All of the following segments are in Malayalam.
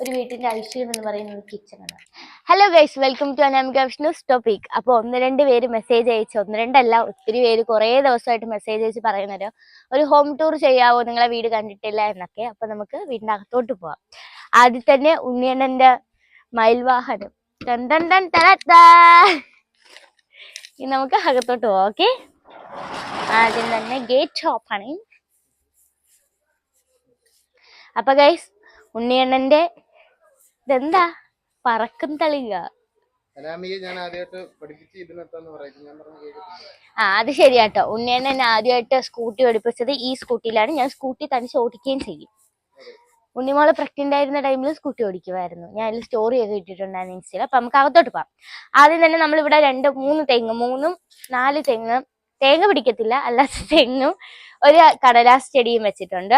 ഒരു വീട്ടിന്റെ ഐശ്വര്യം എന്ന് പറയുന്നത് കിച്ചണാണ്. Hello guys, welcome to Anamika Vishnu's topic. അപ്പോൾ ഒന്ന് രണ്ട് പേര് മെസ്സേജ് അയച്ചു, ഒന്ന് രണ്ടല്ല ഒത്തിരി പേര് കുറേ ദിവസമായിട്ട് മെസ്സേജ് അയച്ച് പറയുന്നത് ഒരു ഹോം ടൂർ ചെയ്യാവോ, നിങ്ങളെ വീട് കണ്ടിട്ടില്ല എന്നൊക്കെ. അപ്പൊ നമുക്ക് വീടിന്റെ അകത്തോട്ട് പോവാം. ആദ്യം തന്നെ ഉണ്ണിയണ്ണന്റെ മയിൽവാഹനം ഇനി നമുക്ക് അകത്തോട്ട് പോവാം. ഓക്കെ, ആദ്യം തന്നെ ഗേറ്റ് ഓപ്പണിങ്. അപ്പൊ ഗൈസ്, ഉണ്ണിയണ്ണന്റെ ഇതെന്താ പറക്കും തളിക. അത് ശരിയാട്ടോ. ഉണ്ണിയണ്ണ എന്നെ ആദ്യമായിട്ട് സ്കൂട്ടി പഠിപ്പിച്ചത് ഈ സ്കൂട്ടിയിലാണ്. ഞാൻ സ്കൂട്ടി തനിച്ച് ഓടിക്കുകയും ചെയ്യും. ഉണ്ണിമോളെ പ്രഗ്നന്റ് ആയിരുന്ന ടൈമിൽ സ്കൂട്ടി ഓടിക്കുമായിരുന്നു. ഞാൻ അതിൽ സ്റ്റോറി ഒക്കെ ഇട്ടിട്ടുണ്ടായിരുന്നു ഇൻസ്റ്റയിൽ. അപ്പൊ നമുക്ക് അകത്തോട്ട് പോവാം. ആദ്യം തന്നെ നമ്മളിവിടെ 4 തെങ്ങ്, തേങ്ങ പിടിക്കത്തില്ല, അല്ലാത്ത തെങ്ങും ഒരു കടലാസ് ചെടിയും വെച്ചിട്ടുണ്ട്.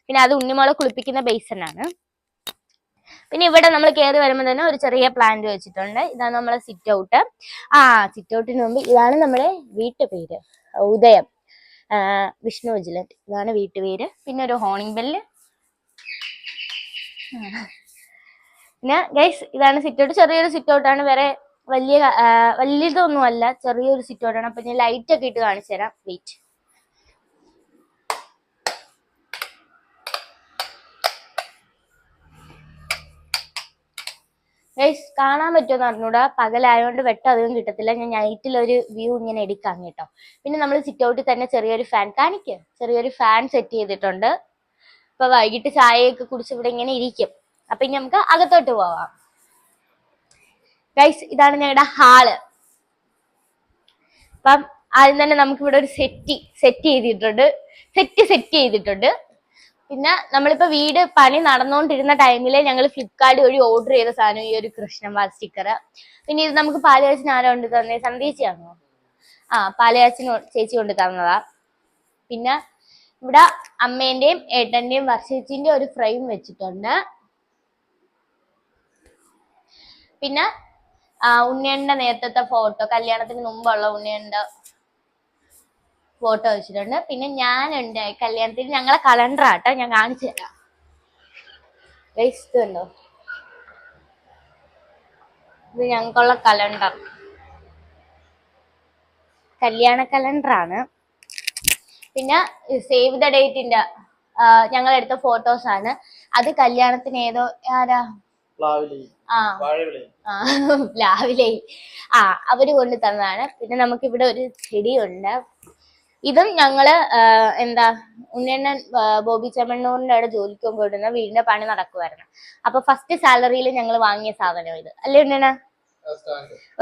പിന്നെ അത് ഉണ്ണിമോളെ കുളിപ്പിക്കുന്ന ബേസനാണ്. പിന്നെ ഇവിടെ നമ്മൾ കയറി വരുമ്പോൾ തന്നെ ഒരു ചെറിയ പ്ലാന്റ് വെച്ചിട്ടുണ്ട്. ഇതാണ് നമ്മളെ സിറ്റ് ഔട്ട്. സിറ്റ് ഔട്ടിന് മുമ്പ് ഇതാണ് നമ്മുടെ വീട്ടുപേര്, ഉദയം വിഷ്ണു വിജിലന്റ്. ഇതാണ് വീട്ടുപേര്. പിന്നെ ഒരു ഹോണിംഗ് ബെല്ല്. പിന്നെ ഗൈസ്, ഇതാണ് സിറ്റ് ഔട്ട്. ചെറിയൊരു സിറ്റ് ഔട്ടാണ്, വേറെ വലിയതൊന്നും അല്ല, ചെറിയൊരു സിറ്റ് ഔട്ടാണ്. അപ്പൊ ഞാൻ ലൈറ്റ് ഒക്കെ ഇട്ട് കാണിച്ചു തരാം. വെയിറ്റ്. ഗൈസ്, കാണാൻ പറ്റുമെന്ന് അറിഞ്ഞൂടാ, പകലായതുകൊണ്ട് വെട്ടം അധികം കിട്ടത്തില്ല. ഞാൻ നൈറ്റിൽ ഒരു വ്യൂ ഇങ്ങനെ എടുക്കാം കേട്ടോ. പിന്നെ നമ്മൾ സിറ്റ് ഔട്ടിൽ തന്നെ ചെറിയൊരു ഫാൻ സെറ്റ് ചെയ്തിട്ടുണ്ട്. ഇപ്പൊ വൈകിട്ട് ചായയൊക്കെ കുടിച്ച് ഇവിടെ ഇങ്ങനെ ഇരിക്കും. അപ്പൊ ഇനി നമുക്ക് അകത്തോട്ട് പോവാം. ഗൈസ്, ഇതാണ് ഞങ്ങളുടെ ഹാള്. അപ്പം ആദ്യം തന്നെ നമുക്ക് ഇവിടെ ഒരു സെറ്റ് ചെയ്തിട്ടുണ്ട്. പിന്നെ നമ്മളിപ്പോ വീട് പണി നടന്നുകൊണ്ടിരുന്ന ടൈമില് ഞങ്ങൾ ഫ്ലിപ്കാർട്ട് വഴി ഓർഡർ ചെയ്ത സാധനം ഈ ഒരു കൃഷ്ണൻവാൽ സ്റ്റിക്കർ. പിന്നെ ഇത് നമുക്ക് പാലുകാച്ചിന് ആരാ കൊണ്ട് തന്നെ, സന്ദേശിയാണോ? പാലുകാച്ചിന് ചേച്ചി കൊണ്ട് തന്നതാ. പിന്നെ ഇവിടെ അമ്മേന്റെയും ഏട്ടന്റെയും വർഷേച്ചിന്റെയും ഒരു ഫ്രെയിം വെച്ചിട്ടുണ്ട്. പിന്നെ ഉണ്ണിയണ്ണന്റെ നേരത്തെ ഫോട്ടോ, കല്യാണത്തിന് മുമ്പുള്ള ഉണ്ണിയണ്ണന്റെ ഫോട്ടോ വെച്ചിട്ടുണ്ട്. പിന്നെ ഞാനുണ്ട് കല്യാണത്തിന്, ഞങ്ങളെ കലണ്ടർ ആട്ടോ, ഞാൻ കാണിച്ചു തരാം. ഇതുണ്ടോ, ഇത് ഞങ്ങൾക്കുള്ള കലണ്ടർ, കല്യാണ കലണ്ടറാണ്. പിന്നെ സേവ് ദ ഡേറ്റിന്റെ ഞങ്ങളെടുത്ത ഫോട്ടോസ് ആണ്. അത് കല്യാണത്തിന് രാവിലെ അവര് കൊണ്ട് തന്നതാണ്. പിന്നെ നമുക്കിവിടെ ഒരു ചെടിയുണ്ട്. ഇതും ഞങ്ങള് ഉണ്ണിയണ്ണൻ ബോബി ചെമ്മണ്ണൂറിന്റെ അവിടെ ജോലിക്ക് കൊണ്ടുവന്ന വീടിന്റെ പണി നടക്കുമായിരുന്നു. അപ്പൊ ഫസ്റ്റ് സാലറിയിൽ ഞങ്ങൾ വാങ്ങിയ സാധനം ഇത് അല്ലേ ഉണ്ണിയണ്ണ?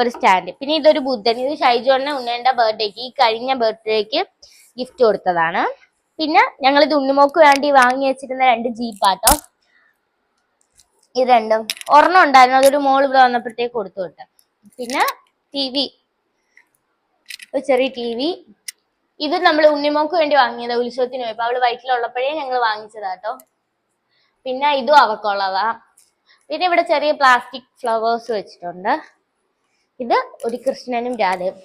ഒരു സ്റ്റാൻഡ്. പിന്നെ ഇതൊരു ബുദ്ധൻ. ഇത് ഷൈജോണിന് ഉണ്ണിയണ്ണന്റെ ബർത്ത്ഡേക്ക്, ഈ കഴിഞ്ഞ ബർത്ത്ഡേക്ക് ഗിഫ്റ്റ് കൊടുത്തതാണ്. പിന്നെ ഞങ്ങൾ ഇത് ഉണ്ണിമോക്ക് വേണ്ടി വാങ്ങി വെച്ചിരുന്ന 2 ജീപ്പാട്ടോ. ഇത് രണ്ടും ഒരെണ്ണം ഉണ്ടായിരുന്നു, അതൊരു മോള് ഇവിടെ വന്നപ്പോഴത്തേക്ക് കൊടുത്തു വിട്ടു. പിന്നെ TV, ഒരു ചെറിയ TV. ഇത് നമ്മൾ ഉണ്ണിമോക്ക് വേണ്ടി വാങ്ങിയത് ഉത്സവത്തിന് പോയപ്പോ, അവള് വയറ്റിലുള്ളപ്പോഴേ ഞങ്ങൾ വാങ്ങിച്ചതാട്ടോ. പിന്നെ ഇതും അവക്കുള്ളതാ. പിന്നെ ഇവിടെ ചെറിയ പ്ലാസ്റ്റിക് ഫ്ലവേഴ്സ് വെച്ചിട്ടുണ്ട്. ഇത് ഒരു കൃഷ്ണനും രാധയും.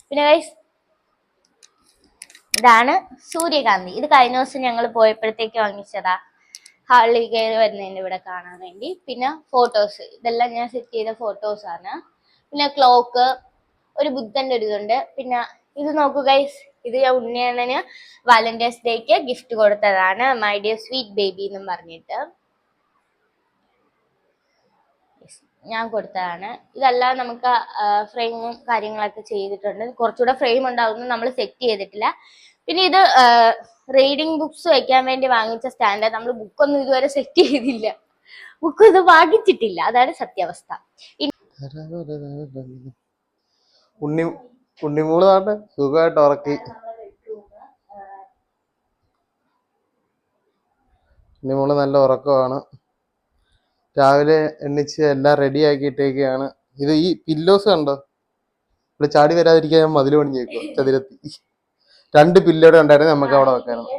പിന്നെ ഗൈസ്, ഇതാണ് സൂര്യകാന്തി. ഇത് കഴിഞ്ഞ ദിവസം ഞങ്ങൾ പോയപ്പോഴത്തേക്ക് വാങ്ങിച്ചതാ, ഹാളിൽ കയറി വരുന്നതിന്റെ ഇവിടെ കാണാൻ വേണ്ടി. പിന്നെ ഫോട്ടോസ്, ഇതെല്ലാം ഞാൻ സെറ്റ് ചെയ്ത ഫോട്ടോസ് ആണ്. പിന്നെ ക്ലോക്ക്, ഒരു ബുദ്ധന്റെ ഒരു ഇതുണ്ട്. പിന്നെ ഇത് നോക്കൂ ഗൈസ്, ഇത് ഞാൻ ഉണ്ണിയണ്ണന് വാലന്റൈൻസ് ഡേക്ക് ഗിഫ്റ്റ് കൊടുത്തതാണ്, മൈ ഡിയർ സ്വീറ്റ് ബേബി എന്നും പറഞ്ഞിട്ട് ഞാൻ കൊടുത്തതാണ്. ഇതെല്ലാം നമുക്ക് ഫ്രെയിമും കാര്യങ്ങളൊക്കെ ചെയ്തിട്ടുണ്ട്. കുറച്ചുകൂടെ ഫ്രെയിം ഉണ്ടാവുന്നത് നമ്മൾ സെറ്റ് ചെയ്തിട്ടില്ല. പിന്നെ ഇത് റീഡിങ് ബുക്സ് വെക്കാൻ വേണ്ടി വാങ്ങിച്ച സ്റ്റാൻഡ്. നമ്മൾ ബുക്കൊന്നും ഇതുവരെ സെറ്റ് ചെയ്തില്ല, ബുക്ക് ഇത് വാങ്ങിച്ചിട്ടില്ല, അതാണ് സത്യാവസ്ഥ. ഉണ്ണിമൂള് സുഖമായിട്ട് ഉറക്കി. ഉണ്ണിമൂള് നല്ല ഉറക്കമാണ്. രാവിലെ എണ്ണിച്ച് എല്ലാം റെഡി ആക്കിയിട്ടേക്കാണ്. ഇത് ഈ പില്ലോസ് കണ്ടോ, ഇവിടെ ചാടി വരാതിരിക്കാൻ ഞാൻ മതിൽ പണിഞ്ഞേക്കോ ചതുരത്തി. 2 പില്ലോടെ ഉണ്ടായിരുന്നു, നമുക്ക് അവിടെ വെക്കായിരുന്നു.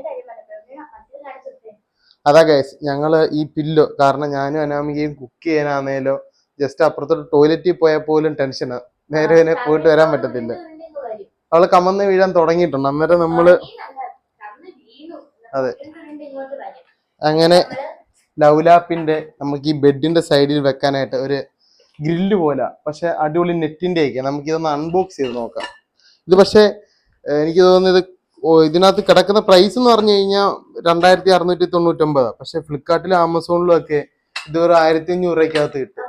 അതാ ഗൈസ്, ഞങ്ങള് ഈ പില്ലോ കാരണം ഞാനും അനാമികയും കുക്ക് ചെയ്യാനാന്നേലോ ജസ്റ്റ് അപ്പുറത്തോട്ട് ടോയ്ലറ്റിൽ പോയാൽ പോലും ടെൻഷനാ, നേരെ പോയിട്ട് വരാൻ പറ്റത്തില്ല. അവള് കമന്ന് വീഴാൻ തുടങ്ങിയിട്ടുണ്ട്. അന്നേരം നമ്മള് അതെ അങ്ങനെ ലൗലാപ്പിന്റെ നമുക്ക് ഈ ബെഡിന്റെ സൈഡിൽ വെക്കാനായിട്ട് ഒരു ഗ്രില്ല് പോലെ, പക്ഷെ അടിപൊളി നെറ്റിന്റെ ഒക്കെ. നമുക്ക് ഇതൊന്ന് അൺബോക്സ് ചെയ്ത് നോക്കാം. ഇത് പക്ഷെ എനിക്ക് തോന്നുന്നത് ഇതിനകത്ത് കിടക്കുന്ന പ്രൈസ് എന്ന് പറഞ്ഞു കഴിഞ്ഞാൽ 2699. പക്ഷെ ഫ്ലിപ്കാർട്ടിലും ആമസോണിലും ഒക്കെ ഇത് ഒരു 1500 രൂപയ്ക്കകത്ത് കിട്ടും.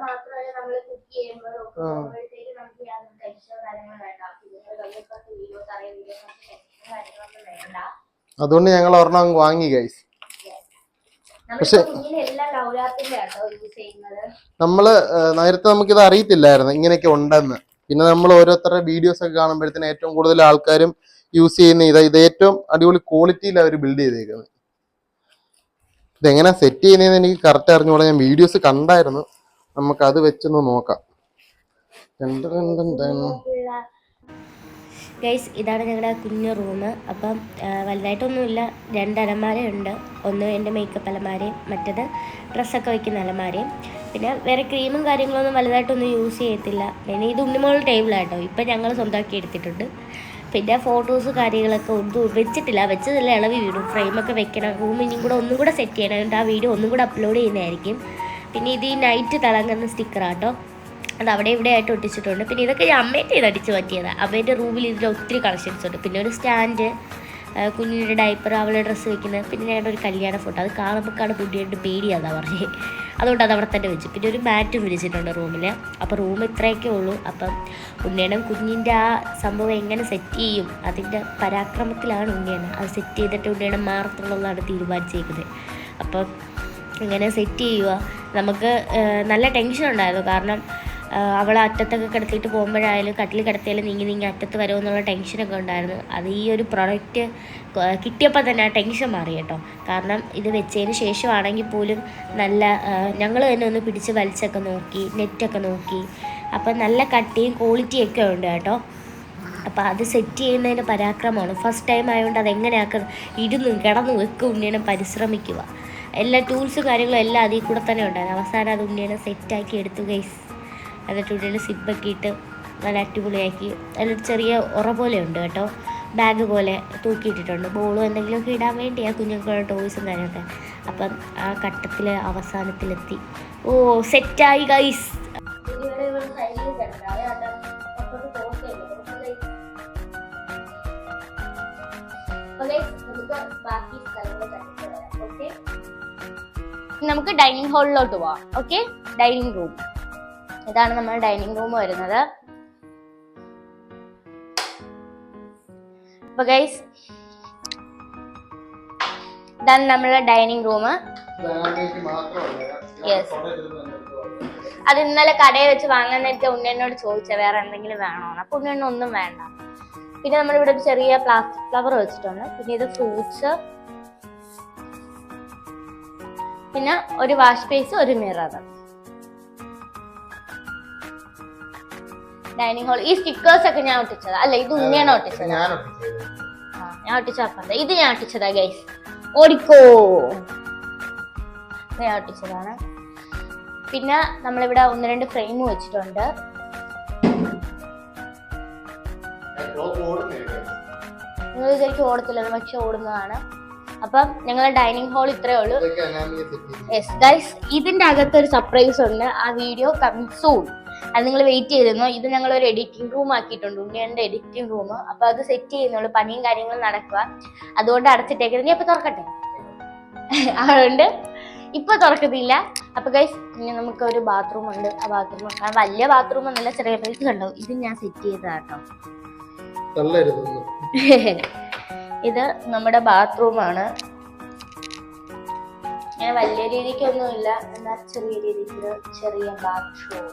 അതുകൊണ്ട് ഞങ്ങൾ ഒരെണ്ണം അങ്ങ് വാങ്ങി ഗൈസ്. പക്ഷെ നമ്മള് നേരത്തെ നമുക്കിത് അറിയത്തില്ലായിരുന്നു ഇങ്ങനെയൊക്കെ ഉണ്ടെന്ന്. പിന്നെ നമ്മൾ ഓരോരുത്തരുടെ വീഡിയോസ് ഒക്കെ കാണുമ്പോഴത്തേന് ഏറ്റവും കൂടുതൽ ആൾക്കാരും യൂസ് ചെയ്യുന്ന ഇത് ഏറ്റവും അടിപൊളി ക്വാളിറ്റിയിൽ അവർ ബിൽഡ് ചെയ്തേക്കുന്നത്. ഇതെങ്ങനെ സെറ്റ് ചെയ്യുന്നതെന്ന് എനിക്ക് കറക്റ്റ് അറിഞ്ഞുകൂടാ. ഞാൻ വീഡിയോസ് കണ്ടായിരുന്നു. നമുക്ക് അത് വെച്ചൊന്ന് നോക്കാം. ഗൈസ്, ഇതാണ് ഞങ്ങളുടെ കുഞ്ഞു റൂം. അപ്പം വലുതായിട്ടൊന്നുമില്ല. 2 അലമാരയുണ്ട്. ഒന്ന് എൻ്റെ മേക്കപ്പ് അലമാരയും മറ്റേത് ഡ്രസ്സൊക്കെ വയ്ക്കുന്ന അലമാരയും. പിന്നെ വേറെ ക്രീമും കാര്യങ്ങളൊന്നും വലുതായിട്ടൊന്നും യൂസ് ചെയ്യത്തില്ല. പിന്നെ ഇത് ഉണ്ണിമോളുടെ ടേബിളാട്ടോ, ഇപ്പം ഞങ്ങൾ സ്വന്തമാക്കി എടുത്തിട്ടുണ്ട്. പിന്നെ ഫോട്ടോസ് കാര്യങ്ങളൊക്കെ ഒന്നും വെച്ചിട്ടില്ല. വെച്ചതല്ല ഇളവി വീടും. ഫ്രെയിമൊക്കെ വെക്കണം. റൂം ഇനിയും കൂടെ ഒന്നും കൂടെ സെറ്റ് ചെയ്യണം. എന്നിട്ട് ആ വീഡിയോ ഒന്നും കൂടെ അപ്ലോഡ് ചെയ്യുന്നതായിരിക്കും. പിന്നെ ഇത് ഈ നൈറ്റ് തിളങ്ങുന്ന സ്റ്റിക്കറാട്ടോ, അത് അവിടെ ഇവിടെ ആയിട്ട് ഒട്ടിച്ചിട്ടുണ്ട്. പിന്നെ ഇതൊക്കെ ഞാൻ അമ്മേൻ്റെ ഇത് അടിച്ച് പറ്റിയതാണ്. അമ്മേൻ്റെ റൂമിൽ ഇതിൽ ഒത്തിരി കളക്ഷൻസ് ഉണ്ട്. പിന്നെ ഒരു സ്റ്റാൻഡ്, കുഞ്ഞിൻ്റെ ഡയപ്പർ, അവളുടെ ഡ്രസ്സ് വെക്കുന്നത്. പിന്നെ ഞങ്ങളുടെ ഒരു കല്യാണ ഫോട്ടോ, അത് കാണുമ്പോഴാണ് കുട്ടിയുടെ പേടിയാണെന്നാണ് പറഞ്ഞത്. അതുകൊണ്ട് അത് അവിടെ തന്നെ വെച്ചു. പിന്നെ ഒരു മാറ്റും വിരിച്ചിട്ടുണ്ട് റൂമിൽ. അപ്പോൾ റൂം ഇത്രയൊക്കെ ഉള്ളൂ. അപ്പം ഉണ്ണിയണം കുഞ്ഞിൻ്റെ ആ സംഭവം എങ്ങനെ സെറ്റ് ചെയ്യും അതിൻ്റെ പരാക്രമത്തിലാണ് ഉണ്ണിയണം. അത് സെറ്റ് ചെയ്തിട്ട് ഉണ്ണിയണം മാറത്തുള്ളതാണ് തീരുമാനിച്ചേക്കുന്നത്. അപ്പം ഇങ്ങനെ സെറ്റ് ചെയ്യുക. നമുക്ക് നല്ല ടെൻഷൻ ഉണ്ടായിരുന്നു. കാരണം അവളെ അറ്റത്തൊക്കെ കിടത്തിയിട്ട് പോകുമ്പോഴായാലും കട്ടിൽ കിടത്തിയാലും നീങ്ങി അറ്റത്ത് വരുമെന്നുള്ള ടെൻഷനൊക്കെ ഉണ്ടായിരുന്നു. അത് ഈ ഒരു പ്രൊഡക്റ്റ് കിട്ടിയപ്പോൾ തന്നെ ആ ടെൻഷൻ മാറി കേട്ടോ. കാരണം ഇത് വെച്ചതിന് ശേഷമാണെങ്കിൽ പോലും നല്ല ഞങ്ങൾ തന്നെ ഒന്ന് പിടിച്ച് വലിച്ചൊക്കെ നോക്കി, നെറ്റൊക്കെ നോക്കി. അപ്പം നല്ല കട്ടിയും ക്വാളിറ്റിയൊക്കെ ഉണ്ട് കേട്ടോ. അപ്പോൾ അത് സെറ്റ് ചെയ്യുന്നതിന് പരാക്രമമാണ്. ഫസ്റ്റ് ടൈം ആയതുകൊണ്ട് അതെങ്ങനെയാക്കുക, ഇരുന്ന് കിടന്ന് വെക്കും ഉണ്ണിയനെ പരിശ്രമിക്കുക. എല്ലാ ടൂൾസും കാര്യങ്ങളും എല്ലാം അതിൽ കൂടെ തന്നെ ഉണ്ടായിരുന്നു. അവസാനം അത് ഉണ്ണിയനെ സെറ്റാക്കി എടുത്തു ഗൈസ്. എന്നിട്ട് ഉള്ളിൽ സിബൊക്കെ ഇട്ട് നല്ല അടിപൊളിയാക്കി. അതിലൊരു ചെറിയ ഉറ പോലെ ഉണ്ട് കേട്ടോ, ബാഗ് പോലെ തൂക്കിയിട്ടിട്ടുണ്ട്. ബോളും എന്തെങ്കിലുമൊക്കെ ഇടാൻ വേണ്ടിയാണ്, കുഞ്ഞുങ്ങളുടെ ടോയ്സും കാര്യമൊക്കെ. അപ്പം ആ ഘട്ടത്തിൽ അവസാനത്തിലെത്തി. ഓ, സെറ്റായി ഗൈസ്. നമുക്ക് ഡൈനിങ് ഹാളിലോട്ട് പോവാം. Okay, dining room. ഇതാണ് നമ്മുടെ ഡൈനിങ് റൂം വരുന്നത്. അപ്പൊ ഗൈസ്, ഇതാണ് നമ്മുടെ ഡൈനിങ് റൂം. യെസ്, അത് ഇന്നലെ കടയിൽ വെച്ച് വാങ്ങാൻ നേരത്തെ ഉണ്ണിയനോട് ചോദിച്ച വേറെ എന്തെങ്കിലും വേണോ. അപ്പൊ ഉണ്ണിയണ്ണ ഒന്നും വേണ്ട. പിന്നെ നമ്മളിവിടെ ഒരു ചെറിയ പ്ലാസ്റ്റിക് ഫ്ലവർ വെച്ചിട്ടുണ്ട്. പിന്നെ ഇത് ഫ്രൂട്ട്സ്, പിന്നെ ഒരു വാഷ് ബേസ്, ഒരു മിറർ. Dining hall. ഈ സ്റ്റിക്കേഴ്സ് ഒക്കെ ഞാൻ ഒട്ടിച്ചതാ. അല്ല, ഇത് ഉണ്ണിയാണ് ഒട്ടിച്ചത്. ഞാൻ ഒട്ടിച്ചപ്പ ഇത് ഞാൻ ഒട്ടിച്ചതാ ഗൈസ്. ഓടിക്കോ, ഞാൻ ഒട്ടിച്ചതാണ്. പിന്നെ നമ്മളിവിടെ 1-2 ഫ്രെയിം വെച്ചിട്ടുണ്ട്. നിങ്ങൾ വിചാരിക്കും ഓടത്തില്ലെന്ന്, പക്ഷെ ഓടുന്നതാണ്. അപ്പം ഞങ്ങളുടെ ഡൈനിങ് ഹാൾ ഇത്രയേ ഉള്ളൂ. യെസ് ഗൈസ്, ഇതിന്റെ അകത്തൊരു സർപ്രൈസ് ഉണ്ട്. ആ വീഡിയോ കമ്മിങ് സൂൺ. അത് നിങ്ങൾ വെയിറ്റ് ചെയ്തിരുന്നു. ഇത് ഞങ്ങളൊരു എഡിറ്റിംഗ് റൂം ആക്കിയിട്ടുണ്ട്, ഉണ്ണിയന്റെ എഡിറ്റിംഗ് റൂം. അപ്പൊ അത് സെറ്റ് ചെയ്യുന്നുള്ളൂ, പണിയും കാര്യങ്ങളും നടക്കുക. അതുകൊണ്ട് അടച്ചിട്ടേക്കുന്നത്. ഇനി അപ്പൊ തുറക്കട്ടെ, അതുകൊണ്ട് ഇപ്പൊ തുറക്കത്തില്ല. അപ്പൊ ഗൈസ്, ഇനി നമുക്ക് ഒരു ബാത്റൂം ഉണ്ട്. ആ ബാത്റൂം വലിയ ബാത്റൂം ഒന്നല്ല, ചെറിയ പൈസ ഉണ്ടാവും. ഇത് ഞാൻ സെറ്റ് ചെയ്തതാട്ടോ. ഇത് നമ്മുടെ ബാത്റൂമാണ്. ഞാൻ വലിയ രീതിക്കൊന്നുമില്ല, എന്നാൽ ചെറിയ രീതിക്ക് ചെറിയ ബാത്റൂം.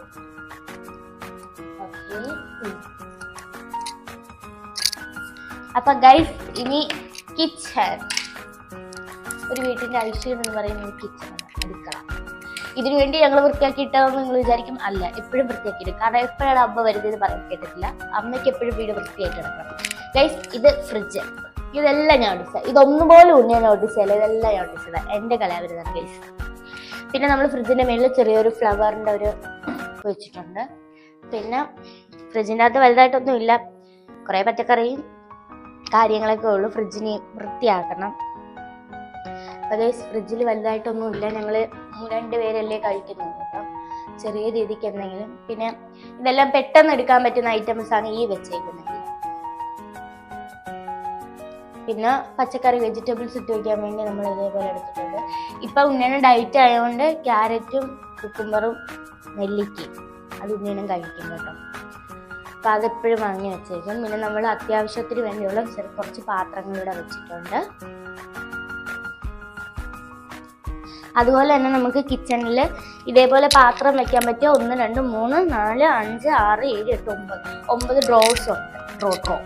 അപ്പൊ ഗൈസ്, ഇനി കിച്ചൺ. ഒരു വീട്ടിന്റെ ഐശ്വര്യം എന്ന് പറയുന്നത് കിച്ചൺ, അടുക്കള. ഇതിനു വേണ്ടി ഞങ്ങൾ വൃത്തിയാക്കിയിട്ടെന്ന് നിങ്ങൾ വിചാരിക്കും. അല്ല, എപ്പോഴും വൃത്തിയാക്കിയിട്ട്. കാരണം എപ്പോഴാണ് അമ്മ വരുന്നത് പറയാൻ കേട്ടിട്ടില്ല. അമ്മയ്ക്ക് എപ്പോഴും വീട് വൃത്തിയായിട്ട് കിടക്കണം ഗൈസ്. ഇത് ഫ്രിഡ്ജ്. ഇതെല്ലാം ഞാൻ ഒട്ടിച്ചത്. ഇതൊന്നുപോലെ ഉണ്ണിയാൻ ഒട്ടിച്ചല്ല, ഇതെല്ലാം ഞാൻ ഒട്ടിച്ചത്. എന്റെ കലാവിരുതാണ് ഗൈസ്. പിന്നെ നമ്മൾ ഫ്രിഡ്ജിന്റെ മേളിൽ ചെറിയൊരു ഫ്ലവറിന്റെ ഒരു വെച്ചിട്ടുണ്ട്. പിന്നെ ഫ്രിഡ്ജിൻ്റെ അകത്ത് വലുതായിട്ടൊന്നും ഇല്ല, കുറെ പച്ചക്കറിയും കാര്യങ്ങളൊക്കെ ഉള്ളു. ഫ്രിഡ്ജിനെ വൃത്തിയാക്കണം. അപ്പൊ ഫ്രിഡ്ജിൽ വലുതായിട്ടൊന്നും ഇല്ല, ഞങ്ങള് 2 പേരല്ലേ കഴിക്കുന്നുള്ളൂ കേട്ടോ. ചെറിയ രീതിക്ക് എന്തെങ്കിലും. പിന്നെ ഇതെല്ലാം പെട്ടെന്ന് എടുക്കാൻ പറ്റുന്ന ഐറ്റംസ് ആണ് ഈ വെച്ചേക്കുന്നത്. പിന്നെ പച്ചക്കറി വെജിറ്റബിൾസ് ഇട്ട് വയ്ക്കാൻ വേണ്ടി നമ്മൾ ഇതേപോലെ എടുത്തിട്ടുണ്ട്. ഇപ്പൊ ഉണ്ണിയനും ഡയറ്റ് ആയതുകൊണ്ട് ക്യാരറ്റും കുക്കുംബറും നെല്ലിക്കയും അത് ഉണ്ണിയനും കഴിക്കും കേട്ടോ. അപ്പൊ അതെപ്പോഴും വാങ്ങി വെച്ചേക്കും. പിന്നെ നമ്മൾ അത്യാവശ്യത്തിന് വേണ്ടിയുള്ള കുറച്ച് പാത്രങ്ങൾ ഇവിടെ വെച്ചിട്ടുണ്ട്. അതുപോലെ തന്നെ നമുക്ക് കിച്ചണിൽ ഇതേപോലെ പാത്രം വെക്കാൻ പറ്റിയ 1, 2, 3, 4, 5, 6, 7, 8, 9 ഡ്രോസ് ഉണ്ട്. ഡ്രോ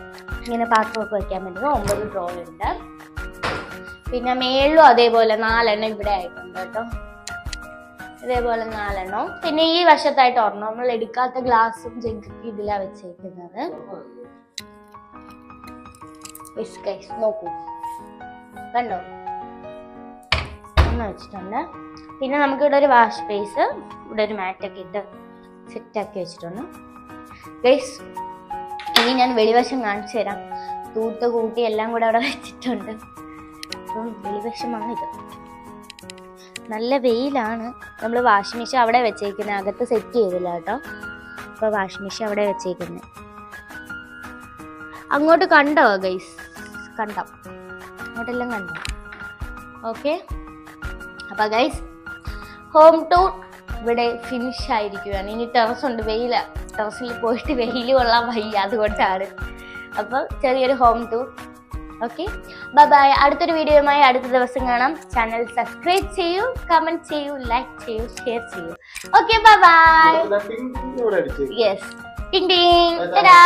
ഇങ്ങനെ പാത്രമൊക്കെ വെക്കാൻ പറ്റുന്ന 9 ഡ്രോ ഉണ്ട്. പിന്നെ മേളിലും അതേപോലെ 4 എണ്ണം ഇവിടെ ആയിട്ടുണ്ട് കേട്ടോ. ഇതേപോലെ 4 എണ്ണം. പിന്നെ ഈ വശത്തായിട്ട് ഒരെണ്ണം. നമ്മൾ എടുക്കാത്ത ഗ്ലാസും ജഗ്ഗൊക്കെ ഇതിലാ വെച്ചേക്കുന്നത്. നോക്കൂ, കണ്ടോ, വെച്ചിട്ടുണ്ട്. പിന്നെ നമുക്ക് ഇവിടെ ഒരു വാഷ് ബേസ്, ഇവിടെ ഒരു മാറ്റൊക്കെ ഇട്ട് സെറ്റാക്കി വെച്ചിട്ടുണ്ട് ഗൈസ്. ഇനി ഞാൻ വെളിവശം കാണിച്ചു തരാം. തൂത്ത് കൂട്ടി എല്ലാം കൂടെ അവിടെ വെച്ചിട്ടുണ്ട്. അപ്പം വെളിവശമാണിത്. നല്ല വെയിലാണ്. നമ്മൾ വാഷിംഗ് മെഷീൻ അവിടെ വെച്ചേക്കുന്നത്, അകത്ത് സെറ്റ് ചെയ്തില്ല കേട്ടോ. അപ്പോൾ വാഷിംഗ് മെഷീൻ അവിടെ വെച്ചേക്കുന്നത്. അങ്ങോട്ട് കണ്ടോ ഗൈസ്? കണ്ടോ? അങ്ങോട്ടെല്ലാം കണ്ടോ? ഓക്കെ. അപ്പൊ ഗൈസ്, ഹോം ടൂർ ഇവിടെ ഫിനിഷ് ആയിരിക്കുകയാണ്. ഇനി ടെറസ് ഉണ്ട്, വെയില. ടെറസിൽ പോയിട്ട് വെയിൽ കൊള്ളാൻ വയ്യ, അതുകൊണ്ടാണ്. അപ്പൊ ചെറിയൊരു home tour. Okay, bye bye. അടുത്തൊരു വീഡിയോയുമായി അടുത്ത ദിവസം കാണാം. ചാനൽ സബ്സ്ക്രൈബ് ചെയ്യൂ, കമന്റ് ചെയ്യൂ, ലൈക്ക് ചെയ്യൂ, ഷെയർ ചെയ്യൂ. Okay, bye bye. യെസ്, ടിങ് ടിങ്. ടാറ്റാ.